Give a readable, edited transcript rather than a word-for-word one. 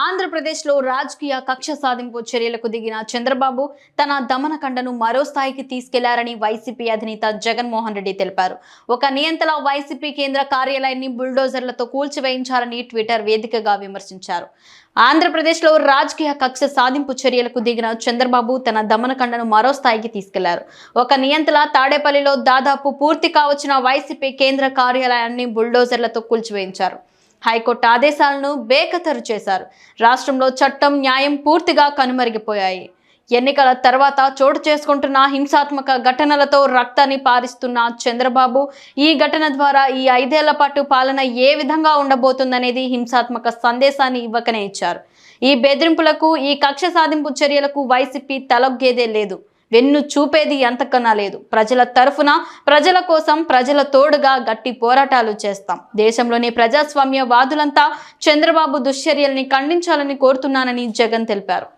ఆంధ్రప్రదేశ్లో రాజకీయ కక్ష సాధింపు చర్యలకు దిగిన చంద్రబాబు తన దమనకండను మరో స్థాయికి తీసుకెళ్లారని వైసీపీ అధినేత జగన్మోహన్ రెడ్డి తెలిపారు. ఒక నియంతలా వైసీపీ కేంద్ర కార్యాలయాన్ని బుల్డోజర్లతో కూల్చివేయించారని ట్విట్టర్ వేదికగా విమర్శించారు. ఆంధ్రప్రదేశ్లో రాజకీయ కక్ష సాధింపు చర్యలకు దిగిన చంద్రబాబు తన దమనకండను మరో స్థాయికి తీసుకెళ్లారు. ఒక నియంతలా తాడేపల్లిలో దాదాపు పూర్తి కావచ్చిన వైసీపీ కేంద్ర కార్యాలయాన్ని బుల్డోజర్లతో కూల్చివేయించారు. హైకోర్టు ఆదేశాలను బేఖతరు చేశారు. రాష్ట్రంలో చట్టం, న్యాయం పూర్తిగా కనుమరిగిపోయాయి. ఎన్నికల తర్వాత చోటు చేసుకుంటున్న హింసాత్మక ఘటనలతో రక్తాన్ని పారిస్తున్న చంద్రబాబు ఈ ఘటన ద్వారా ఈ 5 ఏళ్ల పాటు పాలన ఏ విధంగా ఉండబోతుందనేది హింసాత్మక సందేశాన్ని ఇవ్వకనే ఇచ్చారు. ఈ బెదిరింపులకు, ఈ కక్ష సాధింపు చర్యలకు వైసీపీ తలొగ్గేదే లేదు, వెన్ను చూపేది అంతకన్నా లేదు. ప్రజల తరఫున, ప్రజల కోసం, ప్రజల తోడుగా గట్టి పోరాటాలు చేస్తాం. దేశంలోని ప్రజాస్వామ్య వాదులంతా చంద్రబాబు దుశ్చర్యల్ని ఖండించాలని కోరుతున్నానని జగన్ తెలిపారు.